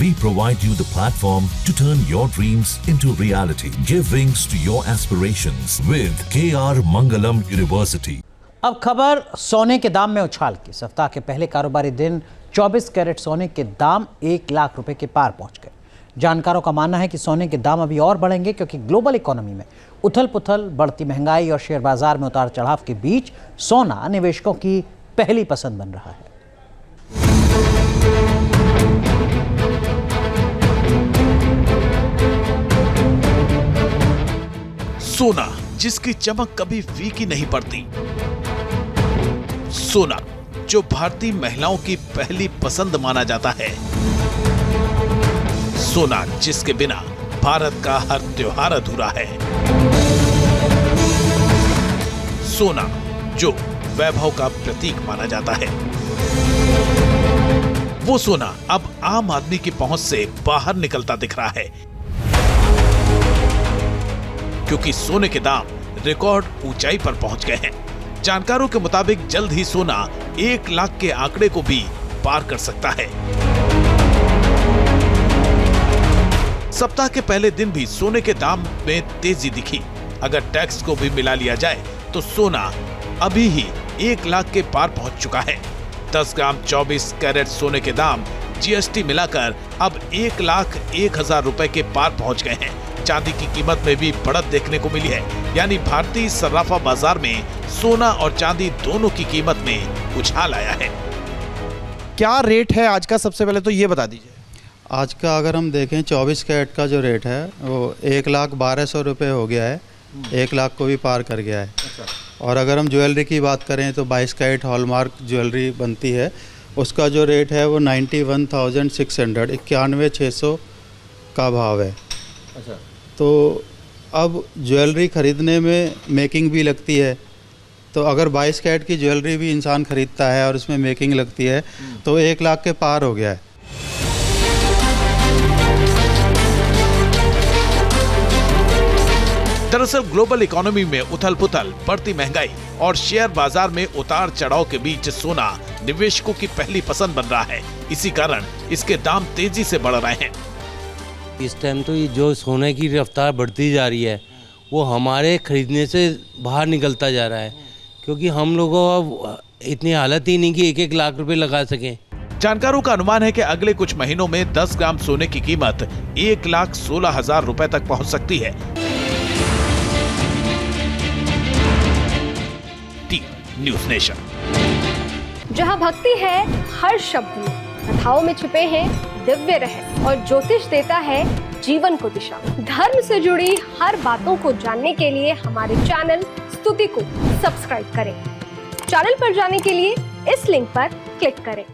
We provide you the platform to turn your dreams into reality. Give wings to your aspirations with KR Mangalam University. अब खबर सोने के दाम में उछाल की। सप्ताह के पहले कारोबारी दिन 24 कैरेट सोने के दाम 1 लाख रुपए के पार पहुंच गए। जानकारों का मानना है कि सोने के दाम अभी और बढ़ेंगे क्योंकि ग्लोबल इकोनॉमी में उथल पुथल, बढ़ती महंगाई और शेयर बाजार में उतार चढ़ाव के बीच सोना निवेशकों की पहली पसंद बन रहा है। सोना जिसकी चमक कभी फीकी नहीं पड़ती, सोना जो भारतीय महिलाओं की पहली पसंद माना जाता है, सोना जिसके बिना भारत का हर त्योहार अधूरा है, सोना जो वैभव का प्रतीक माना जाता है, वो सोना अब आम आदमी की पहुंच से बाहर निकलता दिख रहा है क्योंकि सोने के दाम रिकॉर्ड ऊंचाई पर पहुंच गए हैं। जानकारों के मुताबिक जल्द ही सोना 1 लाख के आंकड़े को भी पार कर सकता है। सप्ताह के पहले दिन भी सोने के दाम में तेजी दिखी। अगर टैक्स को भी मिला लिया जाए तो सोना अभी ही 1 लाख के पार पहुंच चुका है। 10 ग्राम 24 कैरेट सोने के दाम जीएसटी मिलाकर अब 1,01,000 रुपए के पार पहुंच गए हैं। चांदी की कीमत में भी बढ़त देखने को मिली है, यानी भारतीय सर्राफा बाजार में सोना और चांदी दोनों की कीमत में उछाल आया है। क्या रेट है आज का, सबसे पहले तो ये बता दीजिए। आज का अगर हम देखें 24 कैरेट का जो रेट है वो 1,12,00,000 रुपये हो गया है, 1 लाख को भी पार कर गया है। और अगर हम ज्वेलरी की बात करें तो 22 कैरेट हॉलमार्क ज्वेलरी बनती है, उसका जो रेट है वो 91,600 91,600 का भाव है। अच्छा, तो अब ज्वेलरी ख़रीदने में मेकिंग भी लगती है, तो अगर 22 कैरेट की ज्वेलरी भी इंसान ख़रीदता है और उसमें मेकिंग लगती है तो 1 लाख के पार हो गया है। दरअसल ग्लोबल इकोनॉमी में उथल पुथल, बढ़ती महंगाई और शेयर बाजार में उतार चढ़ाव के बीच सोना निवेशकों की पहली पसंद बन रहा है। इसी कारण इसके दाम तेजी से बढ़ रहे हैं। इस टाइम तो ये जो सोने की रफ्तार बढ़ती जा रही है वो हमारे खरीदने से बाहर निकलता जा रहा है, क्योंकि हम लोगों अब इतनी हालत ही नहीं कि 1-1 लाख रुपए लगा सकें। जानकारों का अनुमान है कि अगले कुछ महीनों में 10 ग्राम सोने की कीमत 1,16,000 रुपए तक पहुंच सकती है। News nation. जहां भक्ति है हर शब्द में, कथाओं में छुपे हैं दिव्य रहस्य और ज्योतिष देता है जीवन को दिशा। धर्म से जुड़ी हर बातों को जानने के लिए हमारे चैनल स्तुति को सब्सक्राइब करें। चैनल पर जाने के लिए इस लिंक पर क्लिक करें।